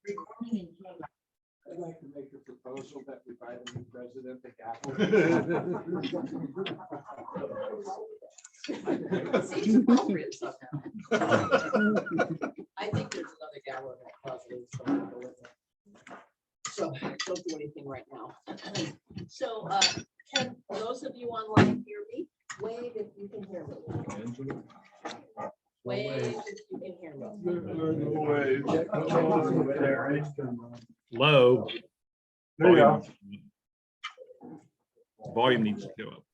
I'd like to make a proposal that we buy the new president the gavel. Seems appropriate somehow. I think there's another gavel in that closet, so I'll go with it. So don't do anything right now. So can those of you online hear me? Wave if you can hear me. Wave if you can hear me. Low. There you go. Volume needs to go up.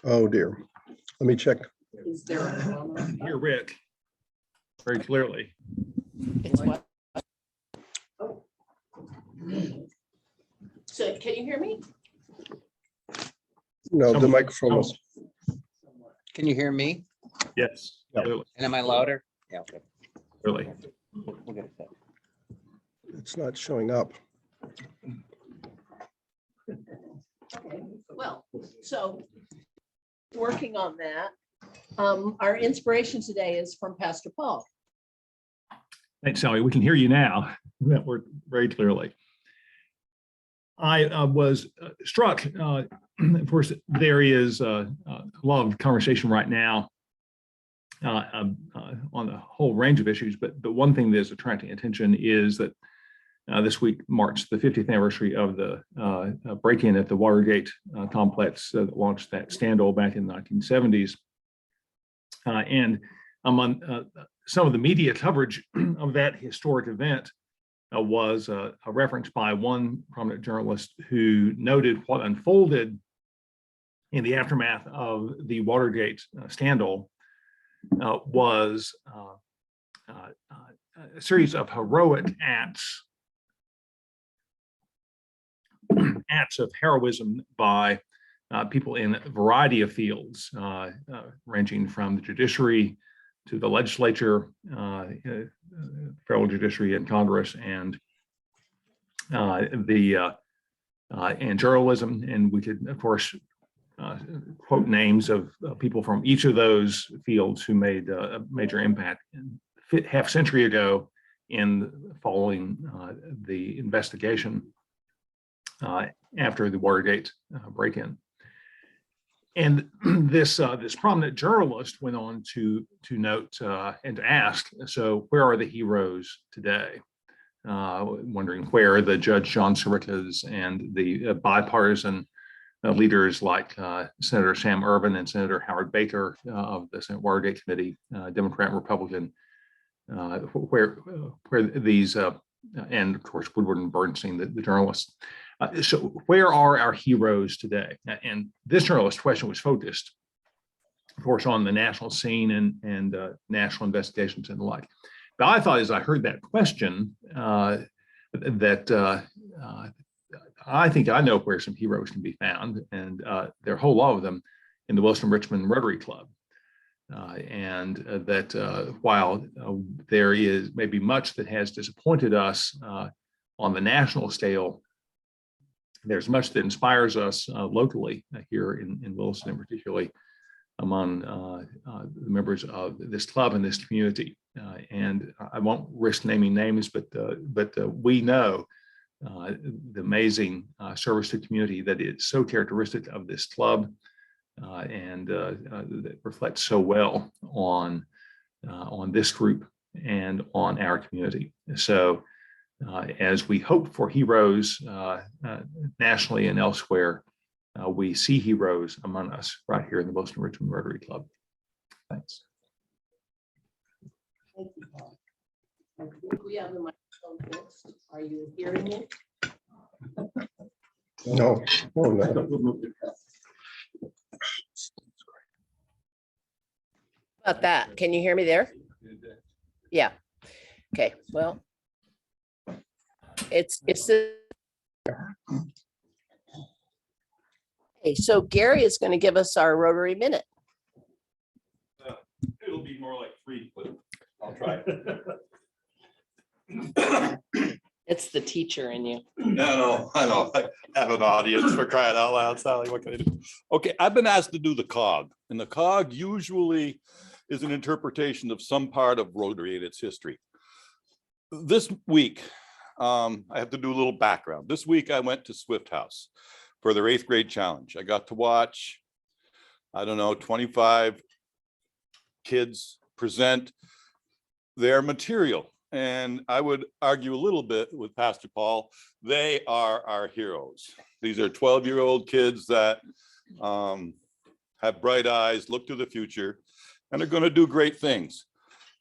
Oh dear. Let me check. Is there a I can hear Rick very clearly. It's what? Oh. So can you hear me? No, the microphone was, Can you hear me? Yes, Yeah. clearly, And am I louder? Yeah, okay. clearly. We'll get it fixed. it's not showing up. Okay, well, so working on that. Our inspiration today is from Pastor Paul. Thanks, Sally. We can hear you now. That worked very clearly. I was struck, of course, there is a lot of conversation right now on a whole range of issues, but one thing that is attracting attention is that this week marks the 50th anniversary of the break-in at the Watergate complex that launched that scandal back in the 1970s. And among some of the media coverage of that historic event was a reference by one prominent journalist who noted what unfolded in the aftermath of the Watergate scandal was a series of heroic acts of heroism by people in a variety of fields, ranging from the judiciary to the legislature, federal judiciary and Congress, and journalism. And we could, of course, quote names of people from each of those fields who made a major impact half a century ago in following the investigation after the Watergate break-in. And this prominent journalist went on to note and to ask, so where are the heroes today? Wondering where the Judge John Sirica's and the bipartisan leaders like Senator Sam Ervin and Senator Howard Baker of the Senate Watergate Committee, Democrat and Republican, where these, and of course Woodward and Bernstein, the journalists. So where are our heroes today? And this journalist question was focused, of course, on the national scene and national investigations and the like. But I thought as I heard that question that I think I know where some heroes can be found, and there are a whole lot of them in the Williston-Richmond Rotary Club. And that while there is maybe much that has disappointed us on the national scale, there's much that inspires us locally here in Williston, and particularly among the members of this club and this community. And I won't risk naming names, but we know the amazing service to the community that is so characteristic of this club, and that reflects so well on this group and on our community. So as we hope for heroes nationally and elsewhere, we see heroes among us right here in the Williston-Richmond Rotary Club. Thanks. Thank you, Paul. I think we have the microphone fixed. Are you hearing me? No, no. About that, can you hear me there? Yeah. Okay, well. It's okay, so Gary is going to give us our Rotary Minute. It'll be more like 3, but I'll try. It's the teacher in you. No, I know. I have an audience for crying out loud, Sally. What can I do? Okay, I've been asked to do the cog, and the cog usually is an interpretation of some part of Rotary and its history. this week, I have to do a little background. This week I went to Swift House for their 8th grade challenge. I got to watch, I don't know, 25 kids present their material. And I would argue a little bit with Pastor Paul. They are our heroes. These are 12-year-old kids that have bright eyes, look to the future, and are going to do great things.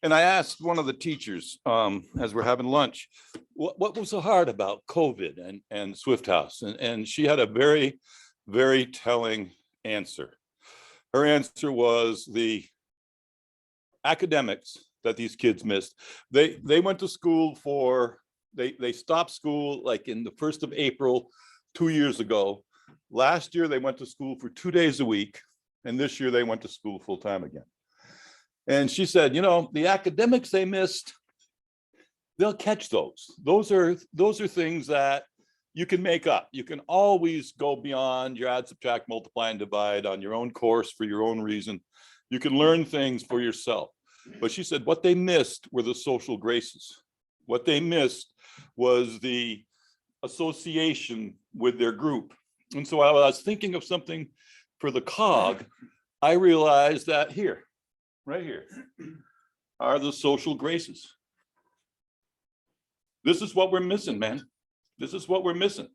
And I asked one of the teachers as we're having lunch, what was so hard about COVID and Swift House? And she had a very, very telling answer. Her answer was the academics that these kids missed. They went to school they stopped school like in the 1st of April 2 years ago. Last year, they went to school for 2 days a week. And this year they went to school full time again. And she said, you know, the academics they missed, they'll catch those. Those are things that you can make up. You can always go beyond your add, subtract, multiply, and divide on your own course for your own reason. You can learn things for yourself. But she said what they missed were the social graces. What they missed was the association with their group. And so I was thinking of something for the cog. I realized that here, right here, are the social graces. This is what we're missing, man. This is what we're missing.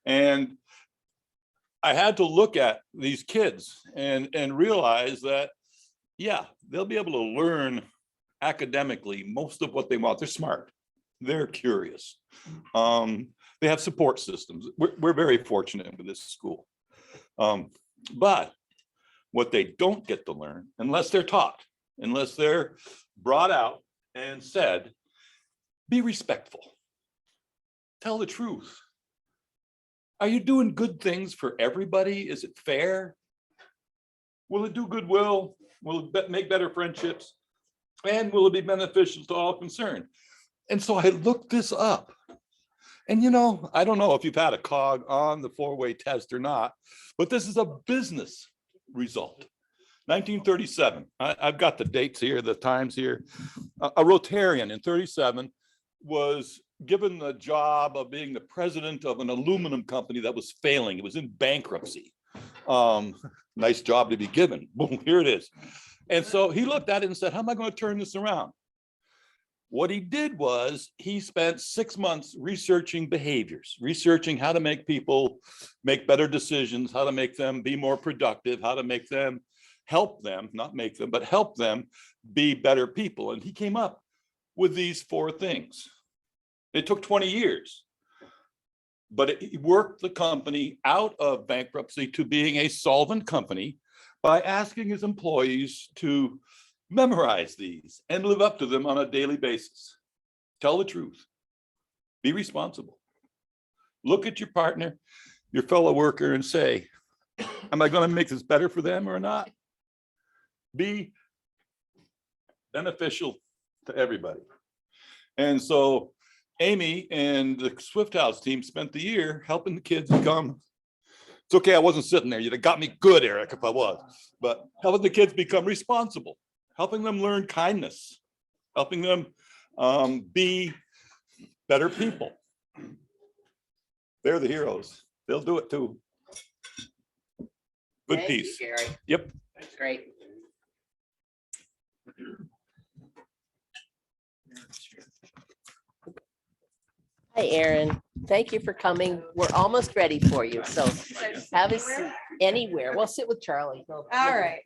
And I had to look at these kids and realize that, yeah, they'll be able to learn academically most of what they want. They're smart. They're curious. They have support systems. We're very fortunate with this school. But what they don't get to learn, unless they're taught, unless they're brought out and said, be respectful. Tell the truth. Are you doing good things for everybody? Is it fair? Will it do goodwill? Will it make better friendships? And will it be beneficial to all concerned? And so I looked this up. And you know, I don't know if you've had a cog on the 4-way test or not, but this is a business result. 1937, I've got the dates here, the times here. A Rotarian in 37 was given the job of being the president of an aluminum company that was failing. It was in bankruptcy. Nice job to be given. Boom, here it is. And so he looked at it and said, how am I going to turn this around? What he did was he spent 6 months researching behaviors, researching how to make people make better decisions, how to make them be more productive, how to make them help them, not make them, but help them be better people. And he came up with these 4 things. It took 20 years, but it worked the company out of bankruptcy to being a solvent company by asking his employees to memorize these and live up to them on a daily basis. Tell the truth. Be responsible. Look at your partner, your fellow worker, and say, am I going to make this better for them or not? Be beneficial to everybody. And so Amy and the Swift House team spent the year helping the kids become, it's okay, I wasn't sitting there. You'd have got me good, Eric, if I was, but helping the kids become responsible, helping them learn kindness, helping them be better people. They're the heroes. They'll do it too. Good Thank piece. you, Gary. Yep. That's great. Hi, Erin. Thank you for coming. We're almost ready for you, so have a seat anywhere. We'll sit with Charlie. All right.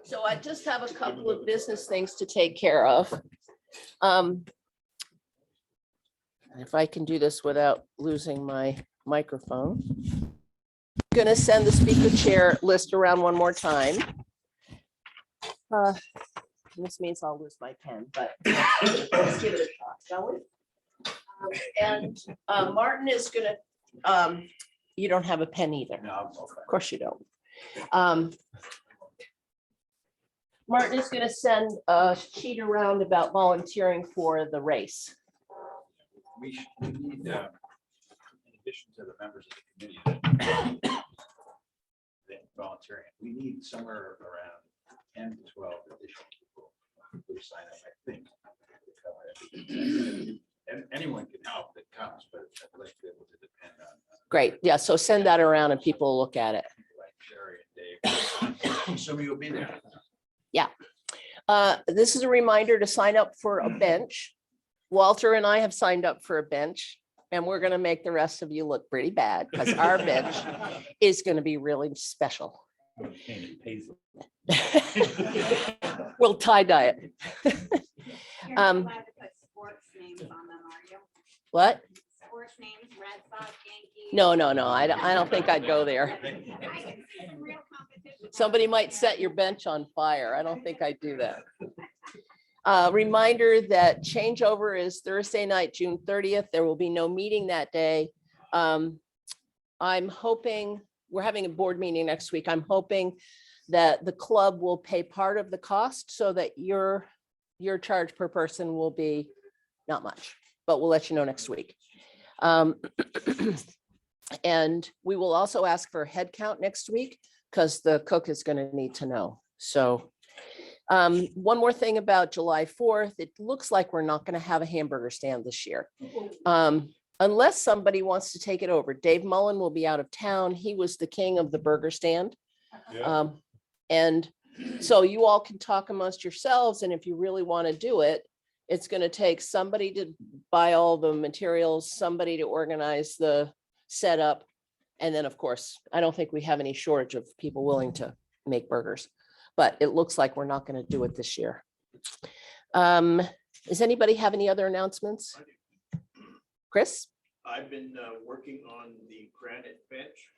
So I just have a couple of business things to take care of. If I can do this without losing my microphone. Going to send the speaker chair list around one more time. This means I'll lose my pen, but let's give it a shot, shall we? And Martin is gonna, you don't have a pen either. No, Of course you don't. Martin is gonna send a sheet around about volunteering for the race. we need, in addition to the members of the committee that volunteering, we need somewhere around 10 to 12 additional people we sign up, I think. And anyone can help that comes, but I'd like to be able to depend on. Great. Yeah. So send that around and people will look at it. Like Sherry and Dave. Assuming you'll be there. This is a reminder to sign up for a bench. Walter and I have signed up for a bench, and we're going to make the rest of you look pretty bad because our bench is going to be really special. We'll tie dye it. You're not allowed to put sports names on them, are you? What? Sports names, Red Sox, Yankees. No. I don't think I'd go there. I can see some real competition. Somebody might set your bench on fire. I don't think I'd do that. Reminder that changeover is Thursday night, June 30th. There will be no meeting that day. I'm hoping, we're having a board meeting next week. I'm hoping that the club will pay part of the cost so that your charge per person will be not much, but we'll let you know next week. And we will also ask for a head count next week because the cook is going to need to know. So one more thing about July 4th, it looks like we're not going to have a hamburger stand this year. Unless somebody wants to take it over. Dave Mullen will be out of town. He was the king of the burger stand. And so you all can talk amongst yourselves. And if you really want to do it, it's going to take somebody to buy all the materials, somebody to organize the setup. And then, of course, I don't think we have any shortage of people willing to make burgers, but it looks like we're not going to do it this year. Does anybody have any other announcements? Chris? I've been working on the granite bench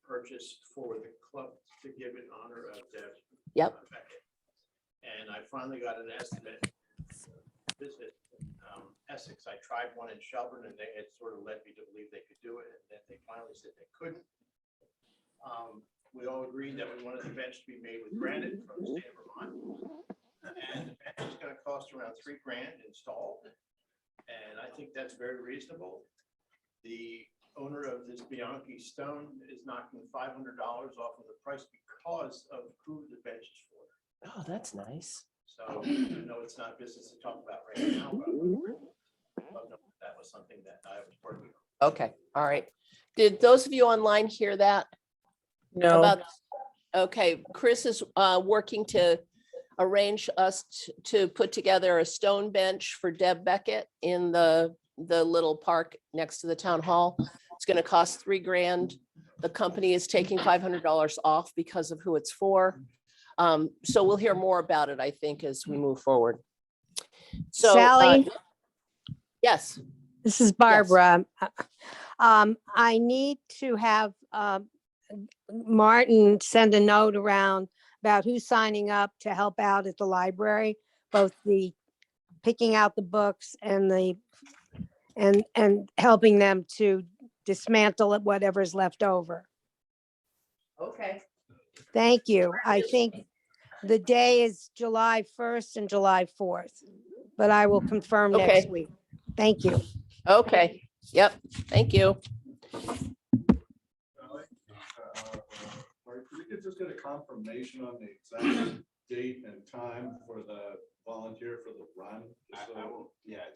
purchased for the club to give in honor of Deb. Yep. Beckett. And I finally got an estimate. Visit Essex. I tried one in Shelburne and they had sort of led me to believe they could do it. And then they finally said they couldn't. We all agreed that we wanted the bench to be made with granite from the state of Vermont. And the bench is going to cost around $3,000 installed. And I think that's very reasonable. The owner of this Bianchi stone is knocking $500 off of the price because of who the bench is for. Oh, that's nice. So I know it's not business to talk about right now, but that was something that I was working on. Okay, all right. Did those of you online hear that? No. Okay, Chris is working to arrange us to put together a stone bench for Deb Beckett in the little park next to the town hall. It's going to cost $3,000. The company is taking $500 off because of who it's for. So we'll hear more about it, I think, as we move forward. So, Sally? Yes. This is Barbara. I need to have Martin send a note around about who's signing up to help out at the library, both the picking out the books and the and helping them to dismantle it, whatever's left over. Okay. Thank you. I think the day is July 1st and July 4th, but I will confirm Okay. next week. Thank you. Okay. Yep. Thank you. Could we just get a confirmation on the exact date and time for the volunteer for the run? I will, yeah,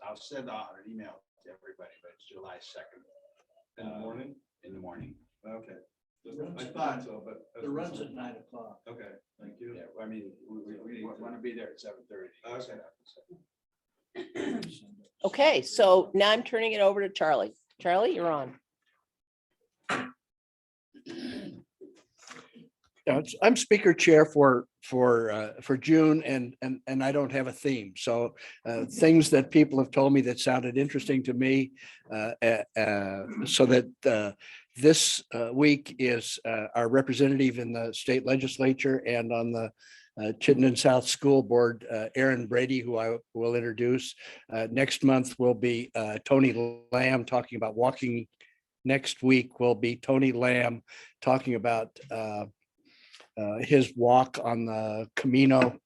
I'll send out an email to everybody, but it's July 2nd. In the morning? In the morning. Okay. I thought so, but. The run's at 9 o'clock. Okay, thank you. Yeah, I mean, we want to be there at 7:30. Okay. Okay, so now I'm turning it over to Charlie. Charlie, you're on. I'm speaker chair for June and I don't have a theme. So things that people have told me that sounded interesting to me. So that this week is our representative in the state legislature and on the Chittenden South School Board, Erin Brady, who I will introduce. Next month will be Tony Lamb talking about walking. Next week will be Tony Lamb talking about his walk on the Camino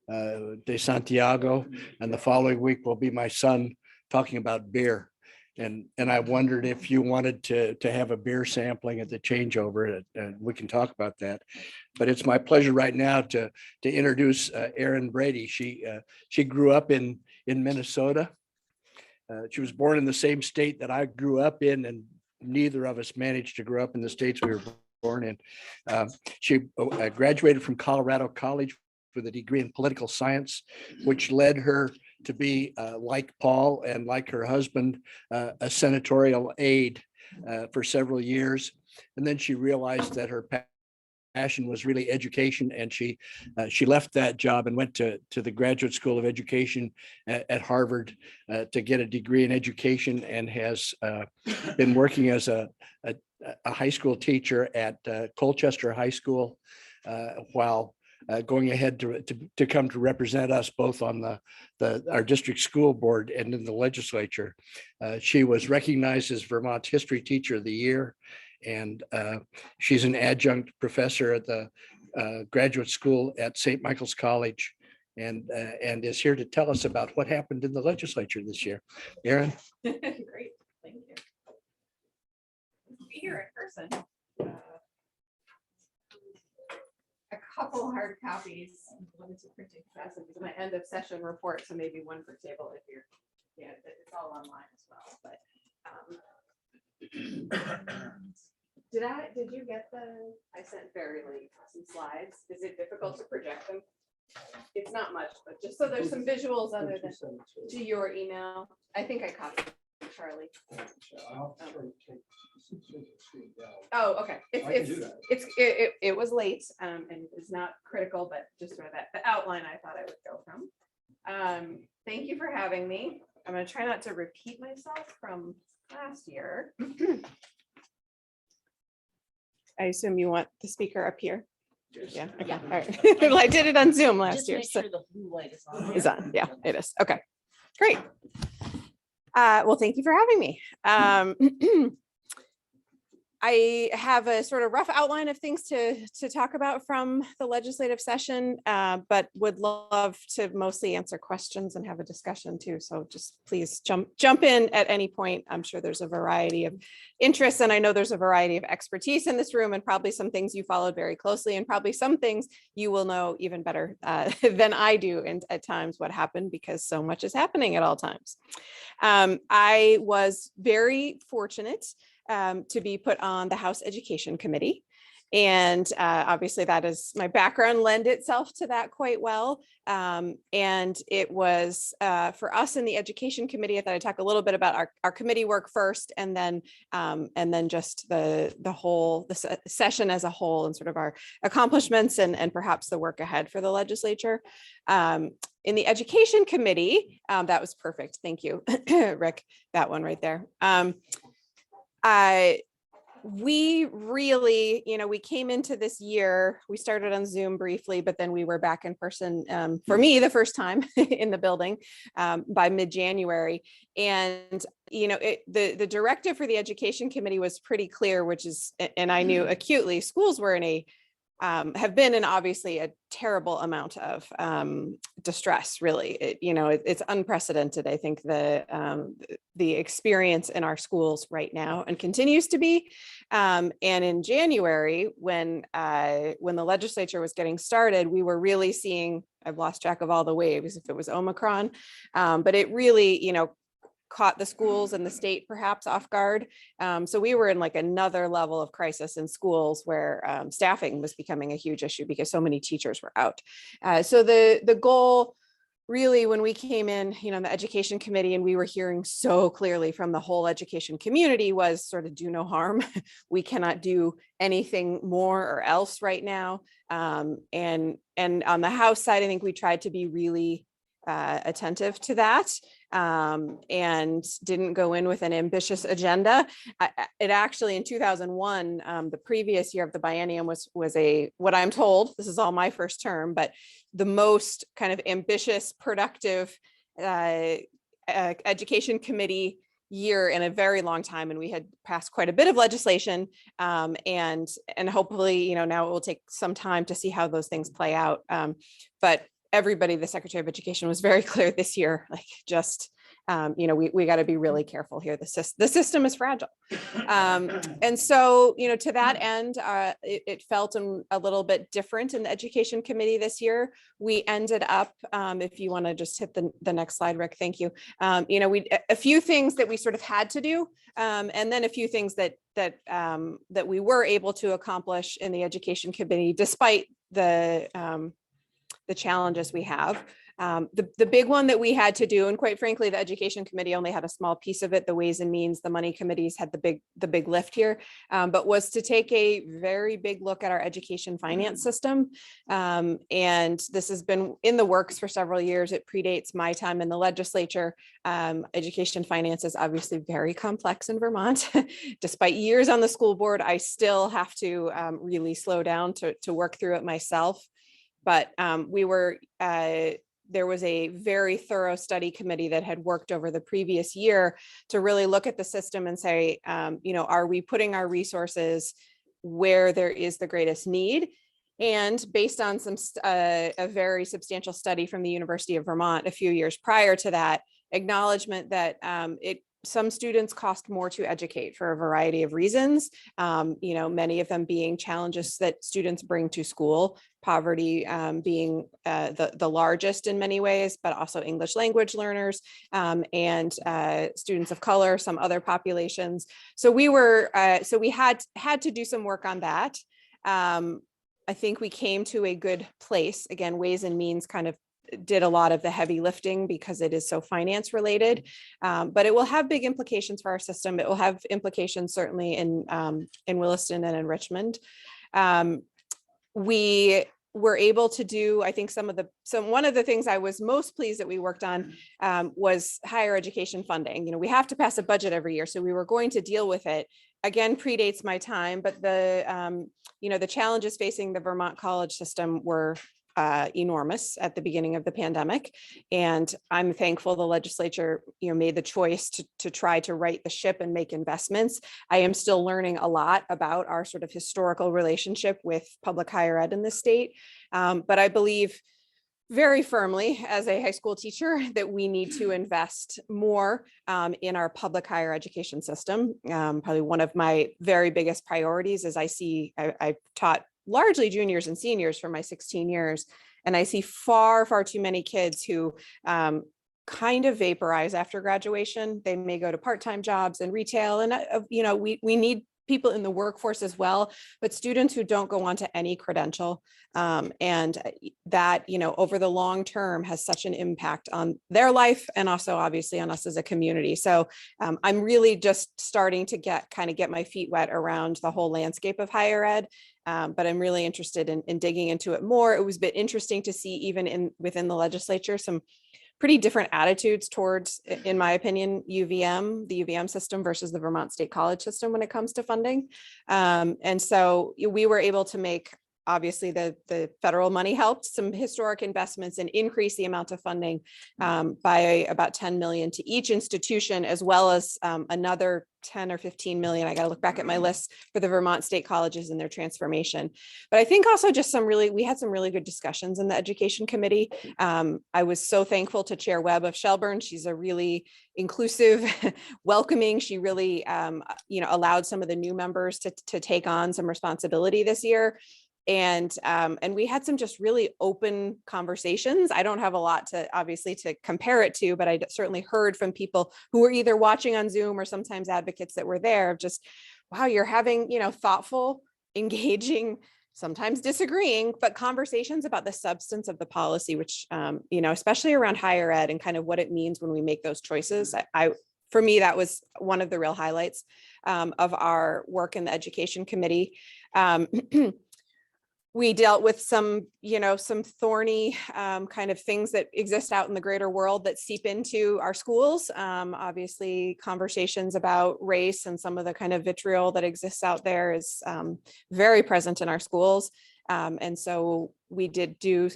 de Santiago. And the following week will be my son talking about beer. And I wondered if you wanted to have a beer sampling at the changeover, and we can talk about that. But it's my pleasure right now to introduce Erin Brady. She grew up in Minnesota. She was born in the same state that I grew up in, and neither of us managed to grow up in the states we were born in. She graduated from Colorado College with a degree in political science, which led her to be, like Paul and like her husband, a senatorial aide for several years. And then she realized that her passion was really education, and she left that job and went to the Graduate School of Education at Harvard to get a degree in education, and has been working as a high school teacher at Colchester High School while going ahead to come to represent us both on our district school board and in the legislature. She was recognized as Vermont History Teacher of the Year, and she's an adjunct professor at the graduate school at St. Michael's College, and is here to tell us about what happened in the legislature this year. Erin? Great, thank you. Be here in person. A couple hard copies, limited printing capacity, because my end of session report, so maybe one per table if you're, yeah, it's all online as well, but. Did you get I sent very late some slides. Is it difficult to project them? It's not much, but just so there's some visuals other than to your email. I think I copied Charlie. Oh, okay. It was late and it's not critical, but just sort of the outline I thought I would go from. Thank you for having me. I'm going to try not to repeat myself from last year. I assume you want the speaker up here. Yeah. Okay. Yeah. All right. Well, I did it on Zoom last Just year. make So sure the blue light is on. is on. Yeah, it is. Okay. Great. Well, thank you for having me. I have a sort of rough outline of things to talk about from the legislative session, but would love to mostly answer questions and have a discussion too. So just please jump in at any point. I'm sure there's a variety of interests, and I know there's a variety of expertise in this room, and probably some things you followed very closely, and probably some things you will know even better than I do, and at times what happened, because so much is happening at all times. I was very fortunate to be put on the House Education Committee. And obviously that is, my background lend itself to that quite well. And it was for us in the Education Committee, I thought I'd talk a little bit about our committee work first, and then just the session as a whole, and sort of our accomplishments and perhaps the work ahead for the legislature. In the Education Committee, that was perfect. Thank you, Rick, that one right there. We really, we came into this year, we started on Zoom briefly, but then we were back in person for me the first time in the building by mid-January. And, the directive for the Education Committee was pretty clear, which is, and I knew acutely, schools were have been in obviously a terrible amount of distress, really. It's unprecedented. I think the experience in our schools right now, and continues to be. And in January, when the legislature was getting started, we were really seeing, I've lost track of all the waves, if it was Omicron, but it really, caught the schools and the state perhaps off guard. So we were in like another level of crisis in schools, where staffing was becoming a huge issue because so many teachers were out. So the goal really, when we came in, the Education Committee, and we were hearing so clearly from the whole education community, was sort of do no harm. We cannot do anything more or else right now. And on the House side, I think we tried to be really attentive to that, and didn't go in with an ambitious agenda. It actually, in 2001, the previous year of the biennium was what I'm told, this is all my first term, but the most kind of ambitious, productive Education Committee year in a very long time, and we had passed quite a bit of legislation, and hopefully, now it will take some time to see how those things play out. But everybody, the Secretary of Education was very clear this year, like just We got to be really careful here. The system is fragile. And so, to that end, it felt a little bit different in the education committee this year. We ended up, if you want to just hit the next slide, Rick, thank you. A few things that we sort of had to do, and then a few things that we were able to accomplish in the education committee, despite the challenges we have. The big one that we had to do, and quite frankly, the education committee only had a small piece of it. The Ways and Means, the money committees had the big lift here, but was to take a very big look at our education finance system. And this has been in the works for several years. It predates my time in the legislature. Education finance is obviously very complex in Vermont. Despite years on the school board, I still have to really slow down to work through it myself. But there was a very thorough study committee that had worked over the previous year to really look at the system and say, are we putting our resources where there is the greatest need? And based on a very substantial study from the University of Vermont a few years prior to that, acknowledgement that some students cost more to educate for a variety of reasons, many of them being challenges that students bring to school, poverty being the largest in many ways, but also English language learners and students of color, some other populations. So we had to do some work on that. I think we came to a good place. Again, Ways and Means kind of did a lot of the heavy lifting because it is so finance related, but it will have big implications for our system. It will have implications certainly in Williston and in Richmond. We were able to do, I think one of the things I was most pleased that we worked on was higher education funding. We have to pass a budget every year, so we were going to deal with it. Again, predates my time, but the challenges facing the Vermont college system were enormous at the beginning of the pandemic. And I'm thankful the legislature, made the choice to try to right the ship and make investments. I am still learning a lot about our sort of historical relationship with public higher ed in this state. But I believe very firmly as a high school teacher that we need to invest more in our public higher education system. Probably one of my very biggest priorities is I've taught largely juniors and seniors for my 16 years. And I see far, far too many kids who kind of vaporize after graduation. They may go to part-time jobs in retail. And, we need people in the workforce as well, but students who don't go on to any credential. And that, over the long term has such an impact on their life and also obviously on us as a community. So I'm really just starting to get my feet wet around the whole landscape of higher ed. But I'm really interested in digging into it more. It was a bit interesting to see even within the legislature, some pretty different attitudes towards, in my opinion, the UVM system versus the Vermont State College system when it comes to funding. And so we were able to make, obviously the federal money helped, some historic investments and increase the amount of funding by about 10 million to each institution, as well as another 10 or 15 million. I got to look back at my list for the Vermont State Colleges and their transformation. But I think also just we had some really good discussions in the education committee. I was so thankful to Chair Webb of Shelburne. She's a really inclusive, welcoming. She really, allowed some of the new members to take on some responsibility this year. And we had some just really open conversations. I don't have a lot to compare it to, but I certainly heard from people who were either watching on Zoom or sometimes advocates that were there of just, wow, you're having, thoughtful, engaging, sometimes disagreeing, but conversations about the substance of the policy, which, especially around higher ed and kind of what it means when we make those choices. For me, that was one of the real highlights of our work in the education committee. We dealt with some thorny kind of things that exist out in the greater world that seep into our schools. Obviously, conversations about race and some of the kind of vitriol that exists out there is very present in our schools. And so we did do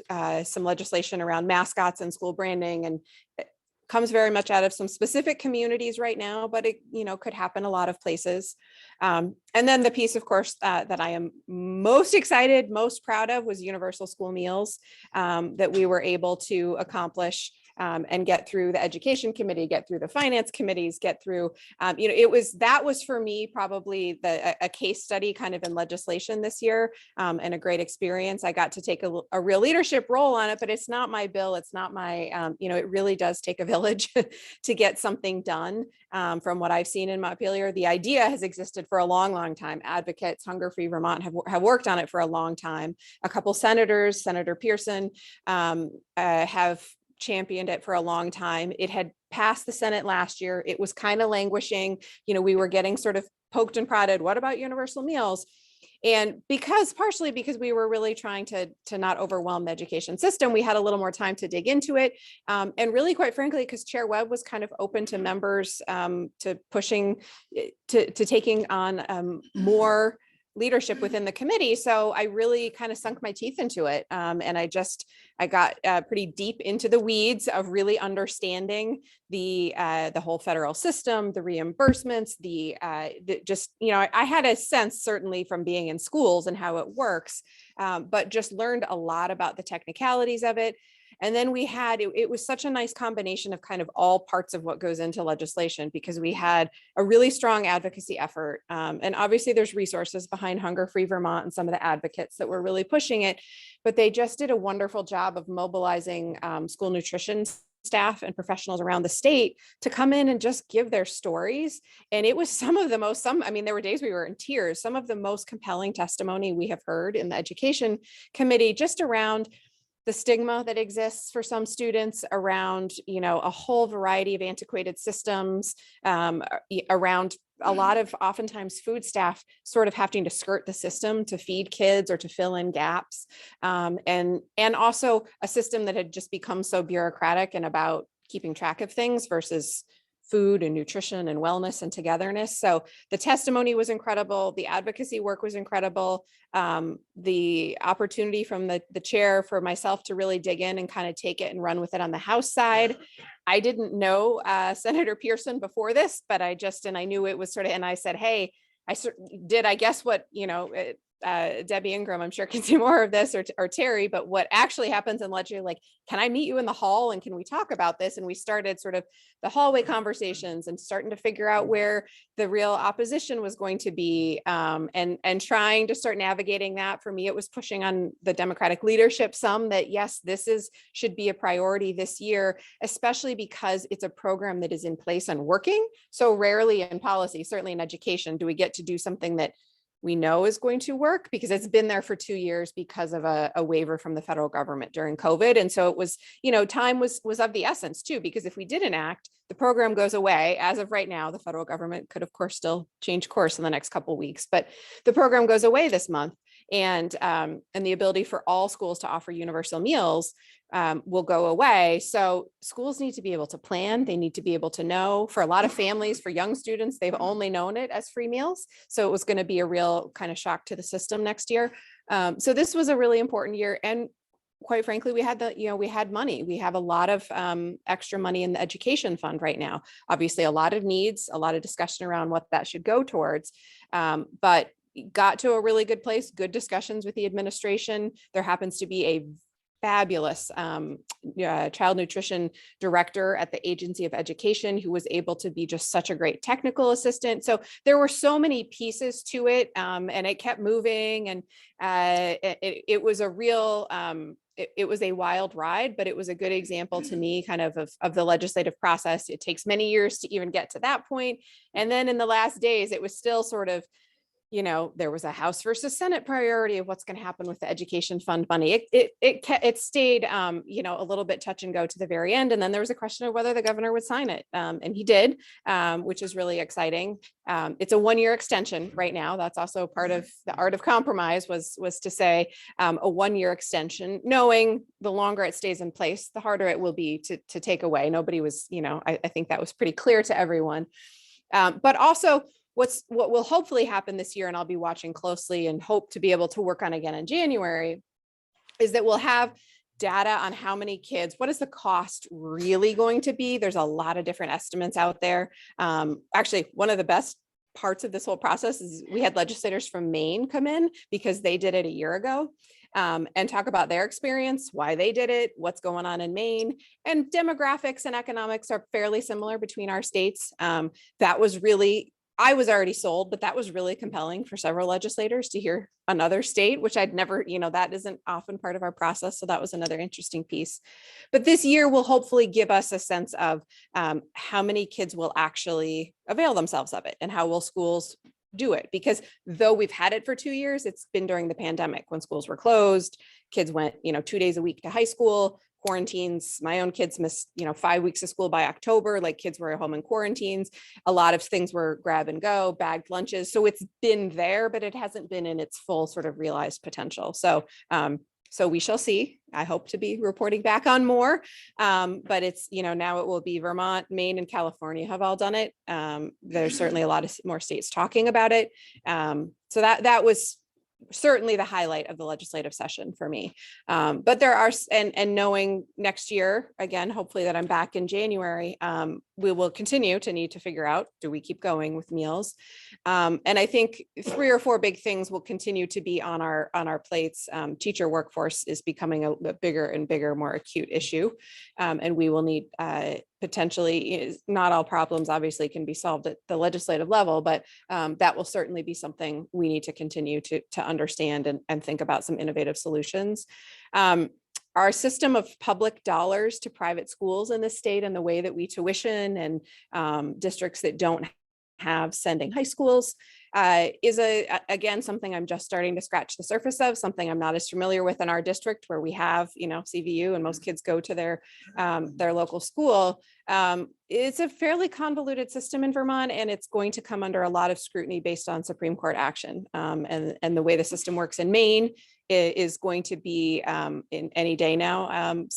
some legislation around mascots and school branding, and it comes very much out of some specific communities right now, but it could happen a lot of places. And then the piece, of course, that I am most excited, most proud of was universal school meals that we were able to accomplish and get through the education committee, get through the finance committees, get through, that was for me probably a case study kind of in legislation this year, and a great experience. I got to take a real leadership role on it, but it's not my bill. It's not my, it really does take a village to get something done. From what I've seen in Montpelier, the idea has existed for a long, long time. Advocates, Hunger Free Vermont have worked on it for a long time. A couple senators, Senator Pearson, have championed it for a long time. It had passed the Senate last year. It was kind of languishing. We were getting sort of poked and prodded. What about universal meals? And partially because we were really trying to not overwhelm the education system, we had a little more time to dig into it. And really, quite frankly, because Chair Webb was kind of open to members to pushing, to taking on more leadership within the committee. So I really kind of sunk my teeth into it. And I got pretty deep into the weeds of really understanding the whole federal system, the reimbursements, I had a sense certainly from being in schools and how it works, but just learned a lot about the technicalities of it. And then it was such a nice combination of kind of all parts of what goes into legislation, because we had a really strong advocacy effort. And obviously there's resources behind Hunger Free Vermont and some of the advocates that were really pushing it, but they just did a wonderful job of mobilizing school nutrition staff and professionals around the state to come in and just give their stories. And it was there were days we were in tears, some of the most compelling testimony we have heard in the education committee, just around the stigma that exists for some students around, a whole variety of antiquated systems, around a lot of oftentimes food staff sort of having to skirt the system to feed kids or to fill in gaps. And also a system that had just become so bureaucratic and about keeping track of things versus food and nutrition and wellness and togetherness. So the testimony was incredible. The advocacy work was incredible. The opportunity from the chair for myself to really dig in and kind of take it and run with it on the House side. I didn't know Senator Pearson before this, but I knew it was sort of, and I said, hey, I guess what, Debbie Ingram, I'm sure can see more of this, or Terry, but what actually happens in legislature, like, can I meet you in the hall and can we talk about this? And we started sort of the hallway conversations and starting to figure out where the real opposition was going to be, and trying to start navigating that. For me, it was pushing on the Democratic leadership some that, yes, should be a priority this year, especially because it's a program that is in place and working. So rarely in policy, certainly in education, do we get to do something that we know is going to work, because it's been there for 2 years because of a waiver from the federal government during COVID. And so it was, time was of the essence too, because if we didn't act, the program goes away. As of right now, the federal government could of course still change course in the next couple of weeks, but the program goes away this month. And the ability for all schools to offer universal meals will go away. So schools need to be able to plan. They need to be able to know. For a lot of families, for young students, they've only known it as free meals. So it was going to be a real kind of shock to the system next year. So this was a really important year. And quite frankly, we had money. We have a lot of extra money in the education fund right now. Obviously, a lot of needs, a lot of discussion around what that should go towards. But got to a really good place, good discussions with the administration. There happens to be a fabulous child nutrition director at the Agency of Education who was able to be just such a great technical assistant. So there were so many pieces to it, and it kept moving, and it was a real, it was a wild ride, but it was a good example to me kind of the legislative process. It takes many years to even get to that point. And then in the last days, it was still sort of, there was a House versus Senate priority of what's going to happen with the education fund money. It stayed, a little bit touch and go to the very end. And then there was a question of whether the governor would sign it. And he did, which is really exciting. It's a 1-year extension right now. That's also part of the art of compromise was to say a 1-year extension, knowing the longer it stays in place, the harder it will be to take away. Nobody was, I think that was pretty clear to everyone. But also, what will hopefully happen this year, and I'll be watching closely and hope to be able to work on again in January, is that we'll have data on how many kids, what is the cost really going to be? There's a lot of different estimates out there. Actually, one of the best parts of this whole process is we had legislators from Maine come in because they did it a year ago. and talk about their experience, why they did it, what's going on in Maine. And demographics and economics are fairly similar between our states. That was really, I was already sold, but that was really compelling for several legislators to hear another state, which I'd never, that isn't often part of our process. So that was another interesting piece. But this year will hopefully give us a sense of how many kids will actually avail themselves of it and how will schools do it. Because though we've had it for 2 years, it's been during the pandemic when schools were closed, kids went, 2 days a week to high school, quarantines. My own kids missed, 5 weeks of school by October, like kids were at home in quarantines. A lot of things were grab and go, bagged lunches. So it's been there, but it hasn't been in its full sort of realized potential. So, so we shall see. I hope to be reporting back on more, but it's, now it will be Vermont, Maine, and California have all done it. There's certainly a lot of more states talking about it. So that was certainly the highlight of the legislative session for me. But there are, and knowing next year, again, hopefully that I'm back in January, we will continue to need to figure out, do we keep going with meals? And I think 3 or 4 big things will continue to be on our plates. Teacher workforce is becoming a bigger and bigger, more acute issue. And we will need potentially, not all problems obviously can be solved at the legislative level, but that will certainly be something we need to continue to understand and think about some innovative solutions. Our system of public dollars to private schools in the state and the way that we tuition and districts that don't have sending high schools is again, something I'm just starting to scratch the surface of, something I'm not as familiar with in our district where we have, CVU and most kids go to their local school. It's a fairly convoluted system in Vermont, and it's going to come under a lot of scrutiny based on Supreme Court action. And the way the system works in Maine is going to be in any day now. A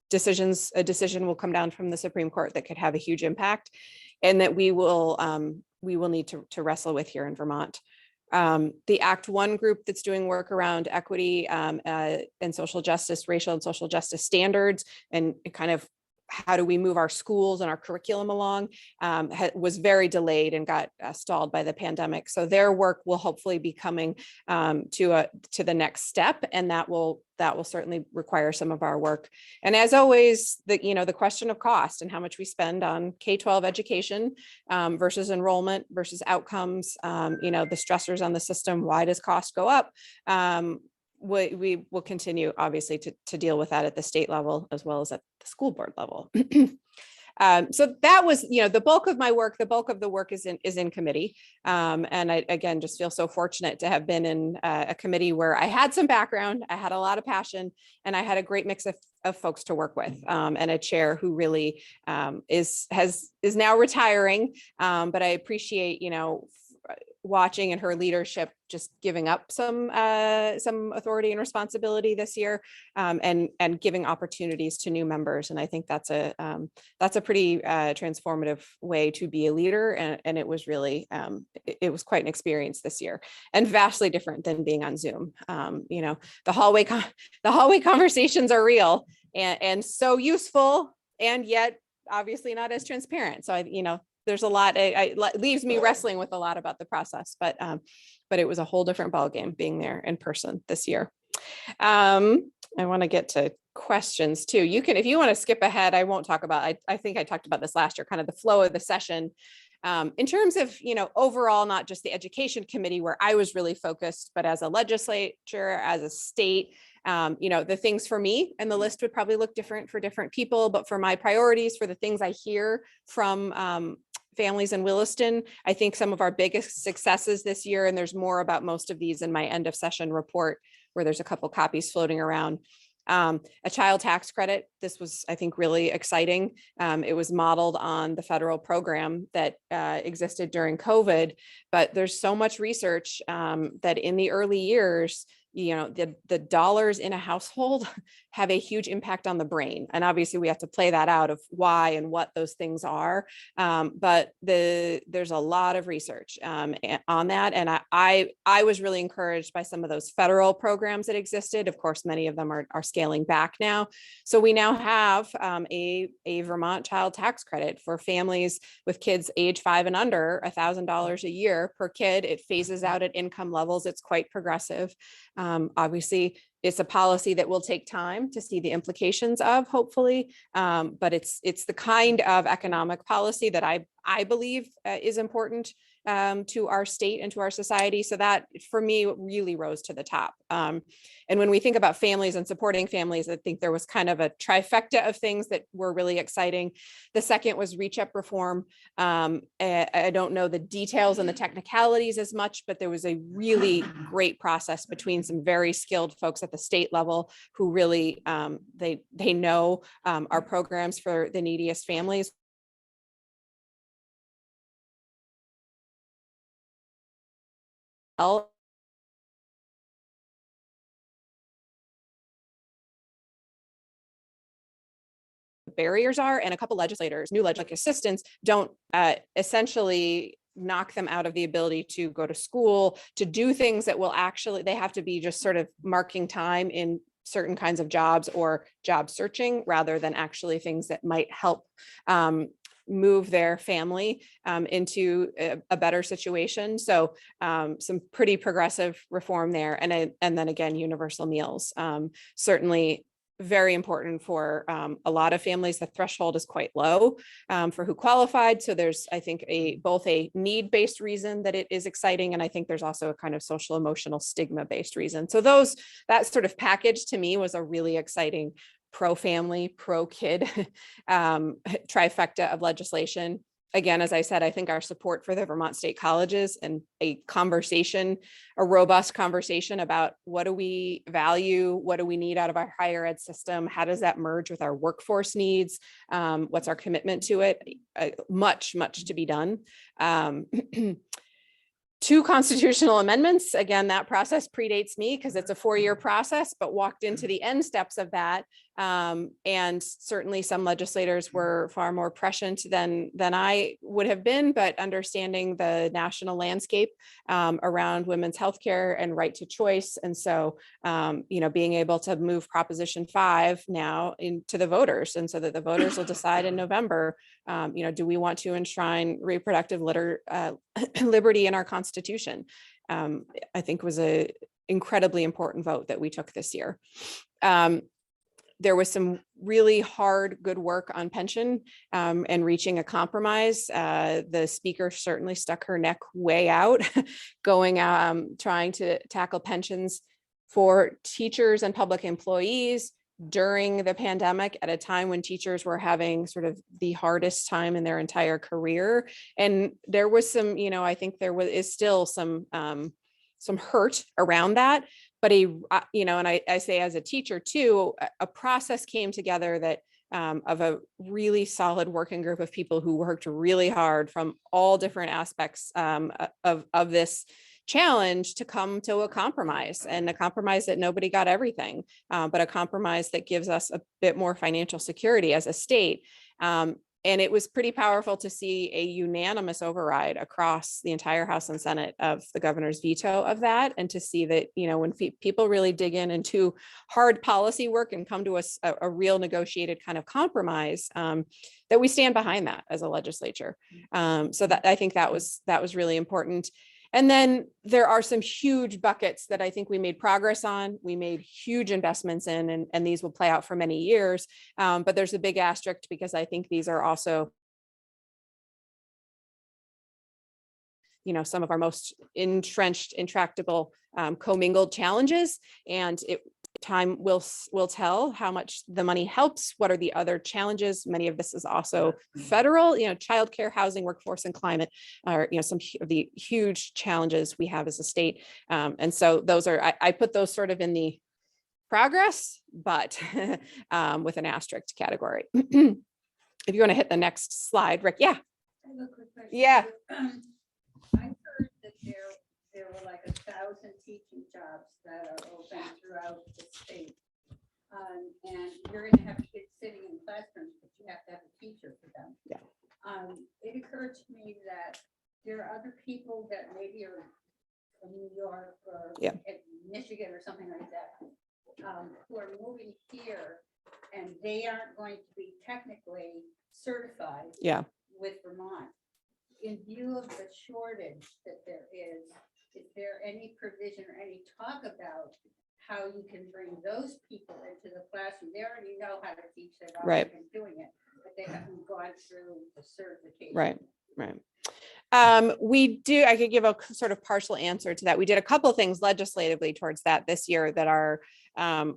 decision will come down from the Supreme Court that could have a huge impact, and that we will need to wrestle with here in Vermont. The Act One group that's doing work around equity and social justice, racial and social justice standards, and kind of how do we move our schools and our curriculum along, was very delayed and got stalled by the pandemic. So their work will hopefully be coming to the next step, and that will certainly require some of our work. And as always, the question of cost and how much we spend on K-12 education versus enrollment versus outcomes, the stressors on the system. Why does cost go up? We will continue, obviously, to deal with that at the state level as well as at the school board level. So that was, the bulk of my work. The bulk of the work is in committee. And I, again, just feel so fortunate to have been in a committee where I had some background, I had a lot of passion, and I had a great mix of folks to work with, and a chair who really is now retiring. But I appreciate, watching and her leadership just giving up some authority and responsibility this year, and giving opportunities to new members. And I think that's a pretty transformative way to be a leader. And it was really, it was quite an experience this year, and vastly different than being on Zoom. The hallway conversations are real and so useful, and yet obviously not as transparent. So there's a lot, it leaves me wrestling with a lot about the process, but it was a whole different ballgame being there in person this year. I want to get to questions too. You can, if you want to skip ahead, I won't talk about, I think I talked about this last year, kind of the flow of the session. In terms of, overall, not just the education committee where I was really focused, but as a legislature, as a state, the things for me, and the list would probably look different for different people, but for my priorities, for the things I hear from families in Williston, I think some of our biggest successes this year, and there's more about most of these in my end of session report, where there's a couple copies floating around. A child tax credit. This was, I think, really exciting. It was modeled on the federal program that existed during COVID, but there's so much research that in the early years, the dollars in a household have a huge impact on the brain. And obviously we have to play that out of why and what those things are. But there's a lot of research on that. And I was really encouraged by some of those federal programs that existed. Of course, many of them are scaling back now. So we now have a Vermont child tax credit for families with kids age 5 and under, $1,000 a year per kid. It phases out at income levels. It's quite progressive. Obviously, it's a policy that will take time to see the implications of, hopefully. But it's the kind of economic policy that I believe is important to our state and to our society. So that for me really rose to the top. And when we think about families and supporting families, I think there was kind of a trifecta of things that were really exciting. The second was reach up reform. I don't know the details and the technicalities as much, but there was a really great process between some very skilled folks at the state level who really they know our programs for the neediest families. Barriers are, and a couple legislators, new legislative assistants, don't essentially knock them out of the ability to go to school, to do things that will actually, they have to be just sort of marking time in certain kinds of jobs or job searching rather than actually things that might help move their family into a better situation. So some pretty progressive reform there. And then again, universal meals, certainly very important for a lot of families. The threshold is quite low for who qualified. So there's, I think, both a need-based reason that it is exciting, and I think there's also a kind of social emotional stigma-based reason. So that sort of package to me was a really exciting pro-family, pro-kid trifecta of legislation. Again, as I said, I think our support for the Vermont State Colleges and a robust conversation about what do we value, what do we need out of our higher ed system, how does that merge with our workforce needs, what's our commitment to it, much to be done. 2 constitutional amendments. Again, that process predates me because it's a 4-year process, but walked into the end steps of that. And certainly some legislators were far more prescient than I would have been, but understanding the national landscape around women's healthcare and right to choice. And so, being able to move Proposition 5 now into the voters, and so that the voters will decide in November, do we want to enshrine reproductive liberty in our Constitution? I think was an incredibly important vote that we took this year. There was some really hard, good work on pension and reaching a compromise. The speaker certainly stuck her neck way out, trying to tackle pensions for teachers and public employees during the pandemic at a time when teachers were having sort of the hardest time in their entire career. And there was some, I think is still some hurt around that. But and I say as a teacher too, a process came together that of a really solid working group of people who worked really hard from all different aspects of this challenge to come to a compromise, and a compromise that nobody got everything, but a compromise that gives us a bit more financial security as a state. And it was pretty powerful to see a unanimous override across the entire House and Senate of the governor's veto of that. And to see that, when people really dig into hard policy work and come to a real negotiated kind of compromise, that we stand behind that as a legislature. So that I think that was really important. And then there are some huge buckets that I think we made progress on. We made huge investments in, and these will play out for many years. But there's a big asterisk because I think these are also, some of our most entrenched, intractable, commingled challenges. And time will tell how much the money helps. What are the other challenges? Many of this is also federal, childcare, housing, workforce, and climate are, some of the huge challenges we have as a state. And so those are, I put those sort of in the progress, but with an asterisk category. If you want to hit the next slide, Rick. Yeah. I have a quick question. Yeah. I heard that there were like 1,000 teaching jobs that are open throughout the state. And you're going to have kids sitting in classrooms, but you have to have a teacher for them. Yeah. It occurred to me that there are other people that maybe are from New York or Michigan or something like that, who are moving here, and they aren't going to be technically certified with Vermont. In view of the shortage that there is, is there any provision or any talk about how you can bring those people into the classroom? They already know how to teach, they've already Right. been doing it, but they haven't gone through the certification. Right. We do, I could give a sort of partial answer to that. We did a couple of things legislatively towards that this year that are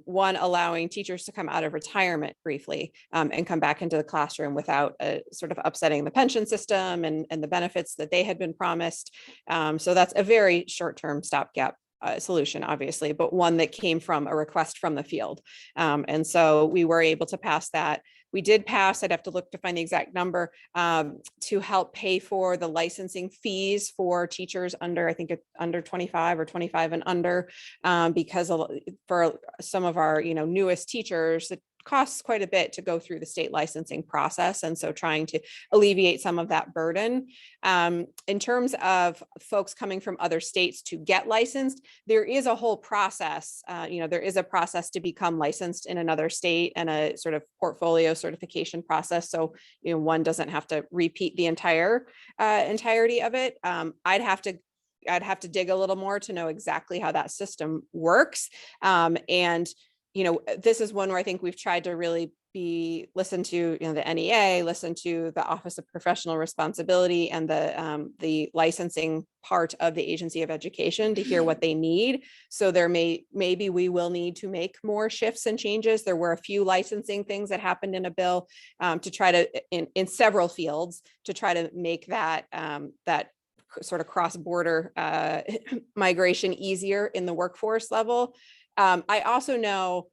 one, allowing teachers to come out of retirement briefly and come back into the classroom without sort of upsetting the pension system and the benefits that they had been promised. So that's a very short-term stopgap solution, obviously, but one that came from a request from the field. And so we were able to pass that. We did pass, I'd have to look to find the exact number, to help pay for the licensing fees for teachers under, I think it's under 25 or 25 and under, because for some of our, newest teachers, it costs quite a bit to go through the state licensing process. And so trying to alleviate some of that burden. In terms of folks coming from other states to get licensed, there is a whole process. There is a process to become licensed in another state and a sort of portfolio certification process. So, one doesn't have to repeat the entirety of it. I'd have to dig a little more to know exactly how that system works. This is one where I think we've tried to really listen to, the NEA, listen to the Office of Professional Responsibility and the licensing part of the Agency of Education to hear what they need. So maybe we will need to make more shifts and changes. There were a few licensing things that happened in a bill to try to, in several fields, to try to make that sort of cross-border migration easier in the workforce level. I also know,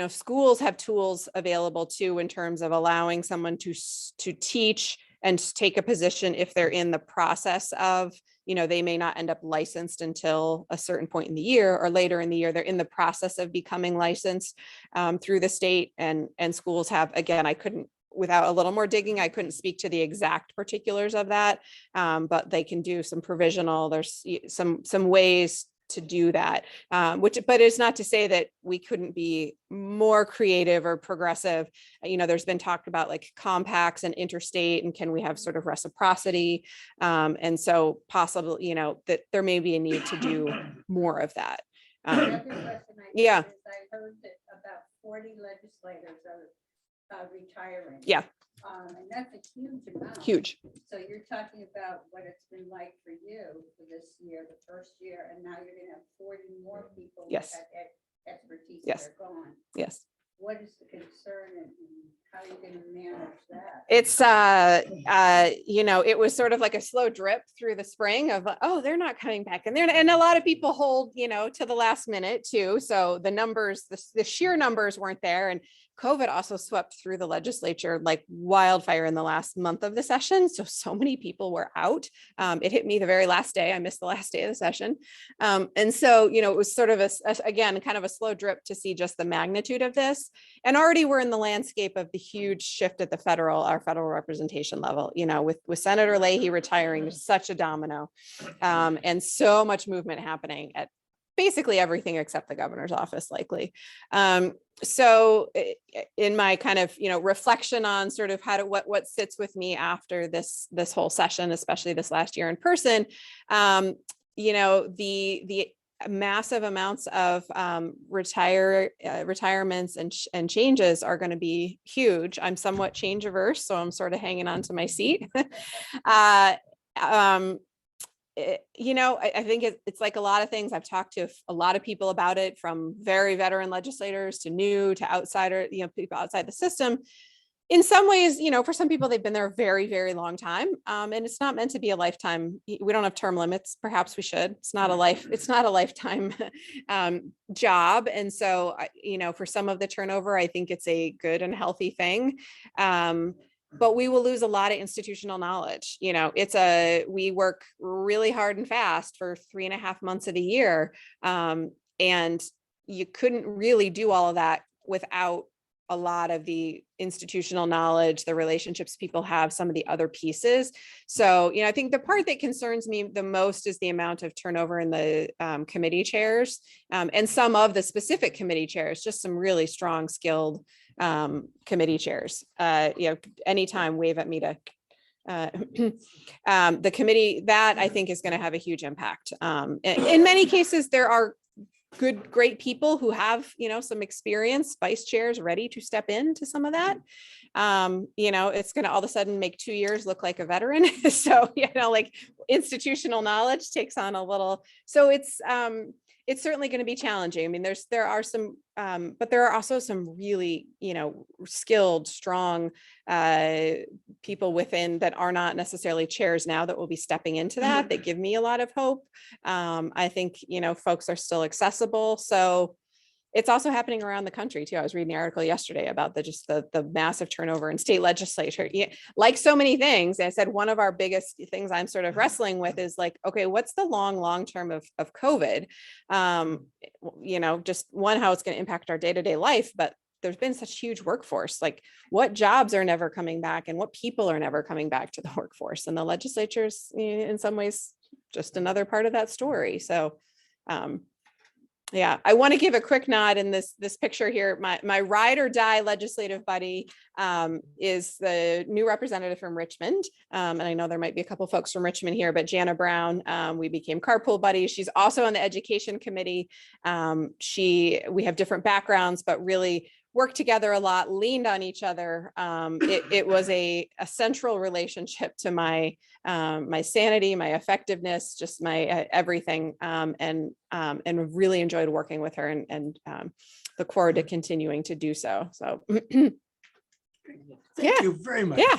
schools have tools available too, in terms of allowing someone to teach and take a position if they're in the process of, they may not end up licensed until a certain point in the year or later in the year. They're in the process of becoming licensed through the state, and schools have, again, without a little more digging, I couldn't speak to the exact particulars of that, but they can do some provisional. There's some ways to do that, but it's not to say that we couldn't be more creative or progressive. There's been talked about like compacts and interstate, and can we have sort of reciprocity? And so possibly, that there may be a need to do more of that. Another question I Yeah. have is I heard that about 40 legislators are retiring. Yeah. And that's a huge amount. Huge. So you're talking about what it's been like for you for this year, the first year, and now you're gonna have 40 more people. Yes. With that expertise Yes. that are gone. Yes. What is the concern and how are you gonna manage that? It's, it was sort of like a slow drip through the spring of, oh, they're not coming back. And a lot of people hold, to the last minute too. So the numbers, the sheer numbers weren't there. And COVID also swept through the legislature like wildfire in the last month of the session. So many people were out. It hit me the very last day. I missed the last day of the session. And so, it was sort of again, kind of a slow drip to see just the magnitude of this. And already we're in the landscape of the huge shift at our federal representation level, with Senator Leahy retiring, such a domino, and so much movement happening at basically everything except the governor's office, likely. So in my kind of, reflection on sort of what sits with me after this whole session, especially this last year in person, the massive amounts of retirements and changes are going to be huge. I'm somewhat change averse, so I'm sort of hanging on to my seat. I think it's like a lot of things. I've talked to a lot of people about it, from very veteran legislators to new to outsider, people outside the system. In some ways, for some people, they've been there a very, very long time. And it's not meant to be a lifetime. We don't have term limits. Perhaps we should. It's not a lifetime job. And so, for some of the turnover, I think it's a good and healthy thing. But we will lose a lot of institutional knowledge. We work really hard and fast for 3.5 months of the year. And you couldn't really do all of that without a lot of the institutional knowledge, the relationships people have, some of the other pieces. So, I think the part that concerns me the most is the amount of turnover in the committee chairs, and some of the specific committee chairs, just some really strong, skilled committee chairs. Anytime, wave at me to the committee, that I think is going to have a huge impact. In many cases, there are great people who have, some experience, vice chairs ready to step into some of that. It's going to all of a sudden make 2 years look like a veteran. So, like institutional knowledge takes on a little, so it's certainly going to be challenging. I mean, there are some, but there are also some really, skilled, strong people within that are not necessarily chairs now that will be stepping into that. They give me a lot of hope. I think, folks are still accessible. So it's also happening around the country too. I was reading an article yesterday about the massive turnover in state legislature. Like so many things, I said, one of our biggest things I'm sort of wrestling with is like, okay, what's the long term of COVID? Just one, how it's going to impact our day-to-day life, but there's been such huge workforce, like what jobs are never coming back and what people are never coming back to the workforce. And the legislature's in some ways just another part of that story. So, yeah, I want to give a quick nod in this picture here. My ride or die legislative buddy is the new representative from Richmond. And I know there might be a couple folks from Richmond here, but Jana Brown, we became carpool buddies. She's also on the education committee. We have different backgrounds, but really worked together a lot, leaned on each other. It was a central relationship to my sanity, my effectiveness, just my everything, and really enjoyed working with her and look forward to continuing to do so. So Thank you very much. Yeah.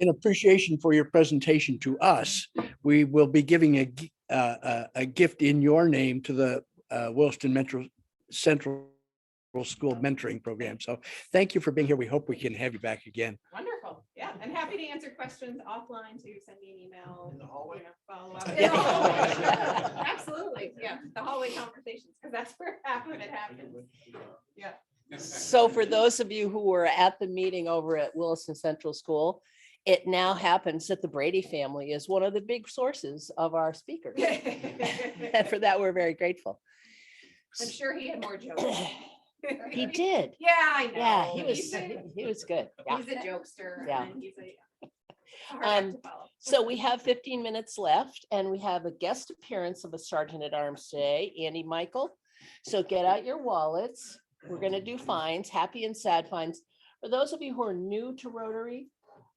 In appreciation for your presentation to us, we will be giving a gift in your name to the Williston Metro Central School Mentoring Program. So thank you for being here. We hope we can have you back again. Wonderful. Yeah. And happy to answer questions offline too. Send me an email. In the hallway? Follow up. In the hallway. Absolutely. Yeah. The hallway conversations, because that's where half of it happens. Yeah. So for those of you who were at the meeting over at Williston Central School, it now happens that the Brady family is one of the big sources of our speakers. And for that, we're very grateful. I'm sure he had more jokes. He did. Yeah, I know. Yeah, he was good. Yeah. He's a jokester. Yeah. And he's hard act to follow. So we have 15 minutes left and we have a guest appearance of a sergeant at arms today, Andy Michael. So get out your wallets. We're going to do fines, happy and sad fines. For those of you who are new to Rotary,